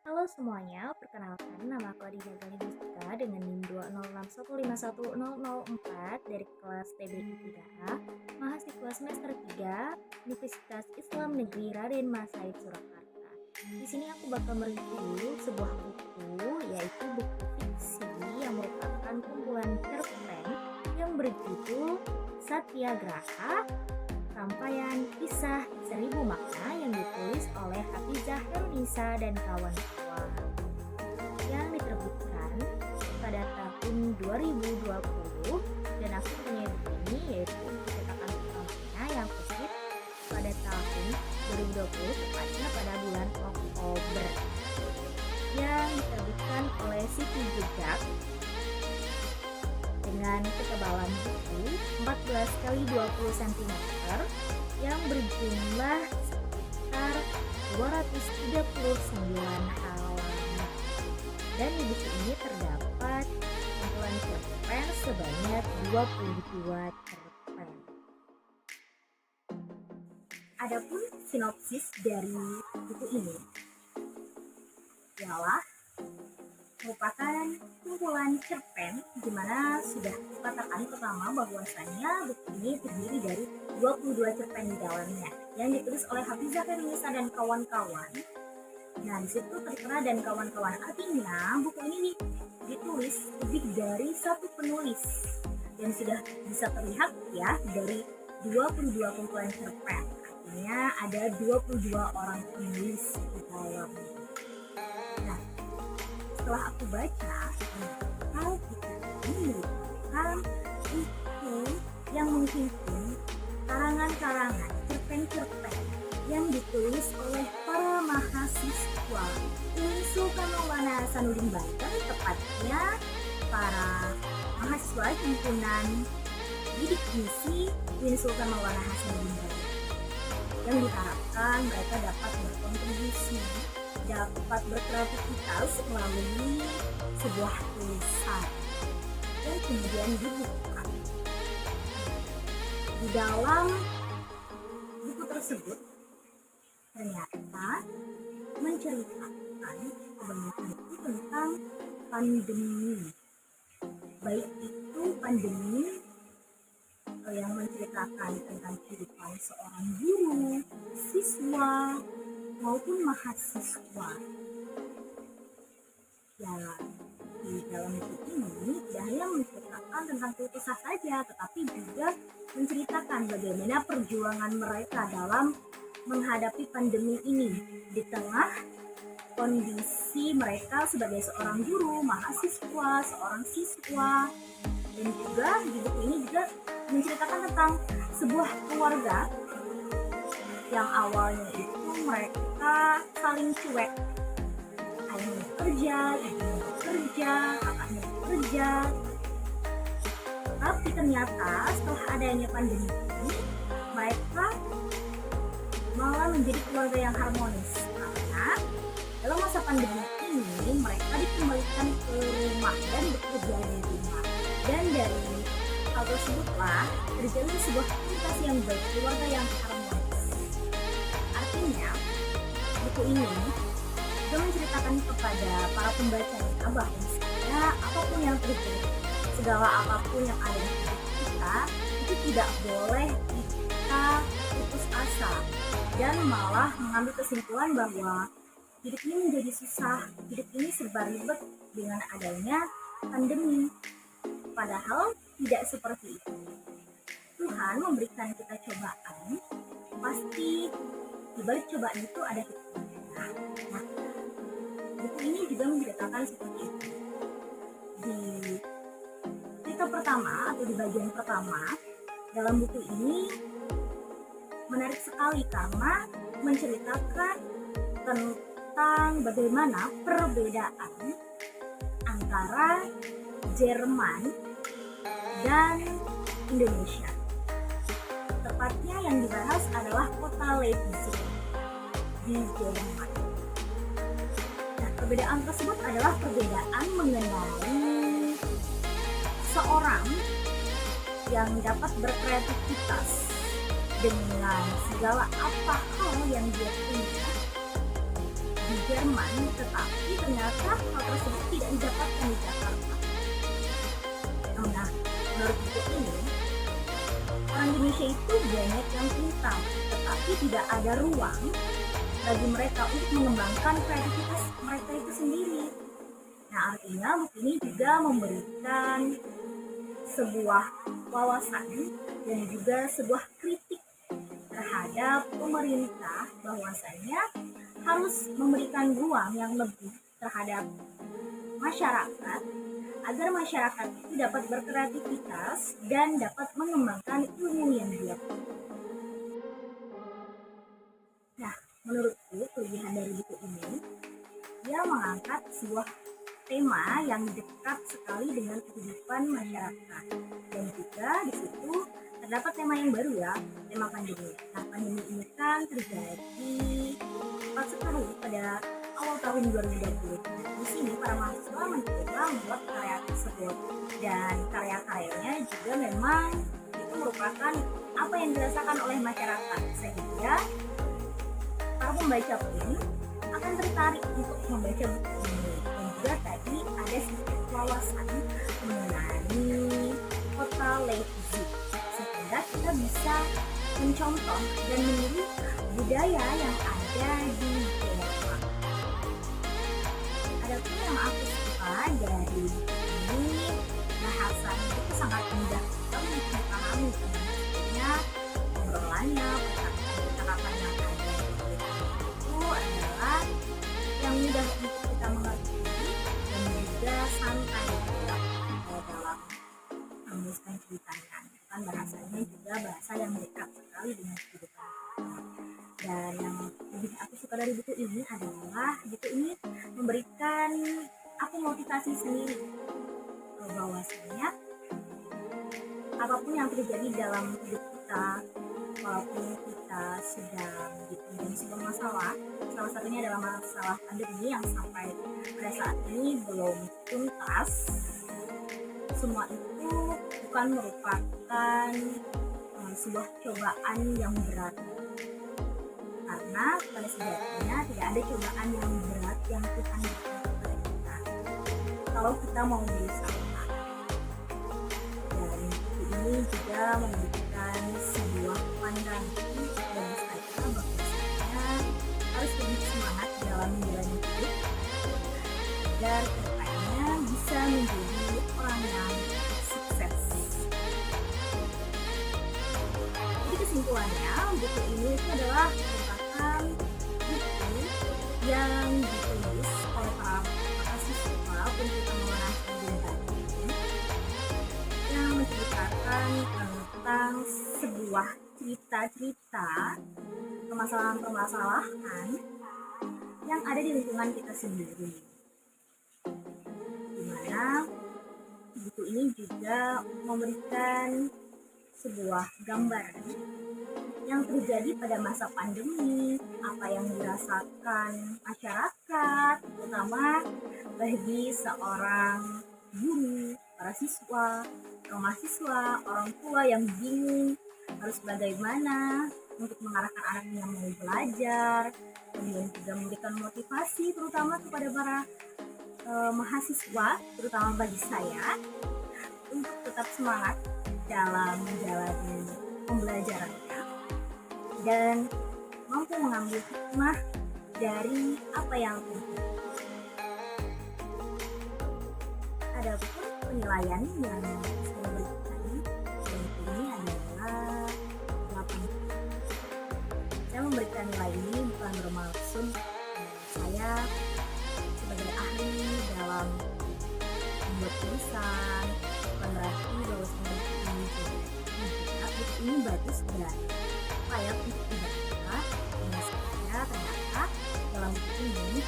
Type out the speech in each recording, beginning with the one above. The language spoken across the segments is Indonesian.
Halo semuanya, perkenalkan nama aku Adinda Galibustika dengan NIM 206151004 dari kelas TBI 3A, mahasiswa semester 3, Universitas Islam Negeri Raden Mas Said Surakarta. Di sini aku bakal mereview sebuah buku, yaitu buku fiksi yang merupakan kumpulan cerpen yang berjudul Satyagraha, Rangkaian Kisah Seribu Makna yang ditulis oleh Hafizah Herunisa dan kawan-kawan, yang diterbitkan pada tahun 2020, dan aku punya buku ini yaitu cetakan pertamanya yang terbit pada tahun 2020, tepatnya pada bulan Oktober, yang diterbitkan oleh Siti Jejak dengan ketebalan buku 14 kali 20 cm yang berjumlah sekitar 239 halaman. Dan di buku ini terdapat kumpulan cerpen sebanyak 22 cerpen. Adapun sinopsis dari buku ini ialah merupakan kumpulan cerpen di mana sudah dikatakan pertama bahwasannya buku ini terdiri dari 22 cerpen di dalamnya yang ditulis oleh Hafizah Herunisa dan kawan-kawan. Nah, disitu tertera dan kawan-kawan, artinya buku ini ditulis lebih dari satu penulis dan sudah bisa terlihat ya dari 22 kumpulan cerpen, artinya ada 22 orang penulis di dalamnya. Setelah aku baca, kalau kita ini merupakan buku yang menghimpun karangan-karangan cerpen-cerpen yang ditulis oleh para mahasiswa UIN Sultan Maulana Hasanuddin Banten, tepatnya para mahasiswa himpunan bidik misi UIN Sultan Maulana Hasanuddin Banten, yang diharapkan mereka dapat berkontribusi, dapat berkreativitas melalui sebuah tulisan dan kemudian dibuka. Di dalam buku tersebut ternyata menceritakan kebanyakan itu tentang pandemi, baik itu pandemi yang menceritakan tentang kehidupan seorang guru, siswa, maupun mahasiswa. Ya, di dalam buku ini tidak hanya menceritakan tentang keluh kesah saja, tetapi juga menceritakan bagaimana perjuangan mereka dalam menghadapi pandemi ini di tengah kondisi mereka sebagai seorang guru, mahasiswa, seorang siswa. Dan juga di buku ini juga menceritakan tentang sebuah keluarga yang awalnya itu mereka saling cuek. Ayahnya bekerja, ibunya bekerja, kakaknya bekerja. Tapi ternyata setelah adanya pandemi ini, mereka malah menjadi keluarga yang harmonis. Karena dalam masa pandemi ini mereka dikembalikan ke rumah dan bekerja di rumah. Dan dari hal tersebutlah terjalin sebuah komunikasi yang baik, keluarga yang harmonis. Artinya, buku ini juga menceritakan kepada para pembacanya bahwa misalnya apapun yang terjadi, segala apapun yang ada di hidup kita, itu tidak boleh kita putus asa dan malah mengambil kesimpulan bahwa hidup ini menjadi susah, hidup ini serba ribet dengan adanya pandemi. Padahal tidak seperti itu. Tuhan memberikan kita cobaan, pasti di balik cobaan itu ada hikmahnya. Nah, buku ini juga menceritakan seperti itu. Di cerita pertama atau di bagian pertama dalam buku ini menarik sekali karena menceritakan tentang bagaimana perbedaan antara Jerman dan Indonesia. Tepatnya yang dibahas adalah kota Leipzig di Jerman. Nah, perbedaan tersebut adalah perbedaan mengenai seorang yang dapat berkreativitas dengan segala apa hal yang dia punya di Jerman, tetapi ternyata hal tersebut tidak didapatkan di Jakarta. Nah, menurut buku ini, orang Indonesia itu banyak yang pintar, tetapi tidak ada ruang bagi mereka untuk mengembangkan kreativitas mereka itu sendiri. Nah, artinya buku ini juga memberikan sebuah wawasan dan juga sebuah kritik terhadap pemerintah bahwasanya harus memberikan ruang yang lebih terhadap masyarakat agar masyarakat itu dapat berkreativitas dan dapat mengembangkan ilmu yang dia punya. Nah, menurutku kelebihan dari buku ini, dia mengangkat sebuah tema yang dekat sekali dengan kehidupan masyarakat, dan juga di situ terdapat tema yang baru ya, tema pandemi. Nah, pandemi ini kan terjadi cepat sekali pada awal tahun 2020. Nah, di sini para mahasiswa mencoba membuat karya tersebut, dan karya-karyanya juga memang itu merupakan apa yang dirasakan oleh masyarakat, sehingga para pembaca pun akan tertarik untuk membaca buku ini. Dan juga tadi ada sedikit wawasan mengenai kota Leipzig, sehingga kita bisa mencontoh dan meniru budaya yang ada di Jerman. Adapun yang aku suka dari ini, bahasanya itu sangat mudah untuk dipahami, maksudnya obrolannya, percakapan yang ada itu adalah yang mudah untuk kita mengerti dan juga santai dalam menuliskan ceritanya. Kan bahasanya juga bahasa yang dekat sekali dengan kehidupan. Dan yang lebih aku suka dari buku ini adalah buku ini memberikan aku motivasi sendiri bahwasanya apapun yang terjadi dalam hidup kita, walaupun kita sedang ditimpa sebuah masalah, salah satunya adalah masalah pandemi yang sampai pada saat ini belum tuntas, semua itu bukan merupakan sebuah cobaan yang berat, karena pada sejatinya tidak ada cobaan yang berat yang Tuhan berikan kepada kita kalau kita mau berusaha. Dan ini juga memberikan sebuah pandangan bagi saya bahwasanya harus lebih semangat dalam menjalani hidup agar kedepannya bisa menjadi orang yang sukses. Jadi kesimpulannya, buku ini itu adalah merupakan buku yang ditulis oleh para mahasiswa untuk mengenai pendidikan yang menceritakan tentang sebuah cerita-cerita permasalahan-permasalahan yang ada di lingkungan kita sendiri. Dimana buku ini juga memberikan sebuah gambaran yang terjadi pada masa pandemi, apa yang dirasakan masyarakat, terutama bagi seorang guru, para siswa, mahasiswa, orang tua yang bingung harus bagaimana untuk mengarahkan anaknya yang mau belajar, kemudian juga memberikan motivasi terutama kepada para mahasiswa, terutama bagi saya, untuk tetap semangat dalam menjalani pembelajarannya dan mampu mengambil hikmah dari apa yang terjadi. Adapun penilaian yang saya berikan ini adalah 8. Saya memberikan nilai ini bukan bermaksud saya sebagai ahli dalam membuat tulisan, bukan berarti bahwa ini bagus dan layak untuk dibaca. Dan saya ternyata dalam buku ini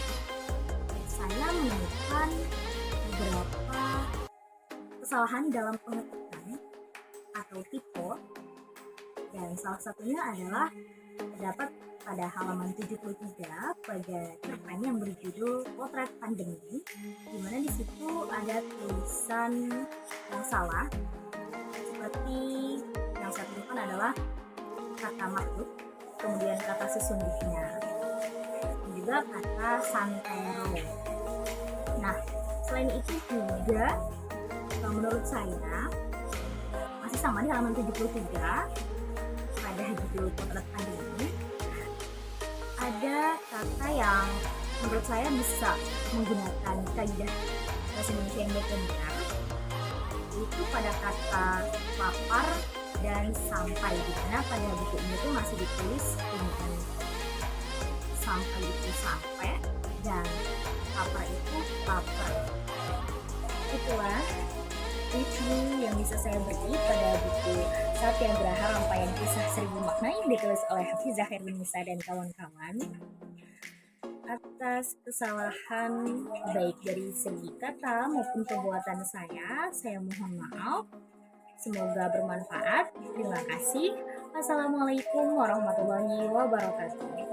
saya menemukan beberapa kesalahan dalam pengetikan atau tipe, dan salah satunya adalah terdapat pada halaman 73 pada cerpen yang berjudul Potret Pandemi, di mana di situ ada tulisan yang salah, seperti yang saya temukan adalah kata makhluk, kemudian kata sesungguhnya. juga kata santero. Nah, selain itu juga menurut saya masih sama di halaman 73 pada judul potret pandemi ada kata yang menurut saya bisa menggunakan kaidah bahasa Indonesia yang baik dan benar, itu pada kata papar dan sampai, di mana pada buku ini tuh masih ditulis dengan sampai itu sampai dan papar itu paper. Itulah review yang bisa saya beri pada buku Satyagraha Rangkaian Kisah Seribu Makna yang ditulis oleh Hafizah Khairunisa dan kawan-kawan. Atas kesalahan baik dari segi kata maupun perbuatan saya mohon maaf. Semoga bermanfaat. Terima kasih. Wassalamualaikum warahmatullahi wabarakatuh.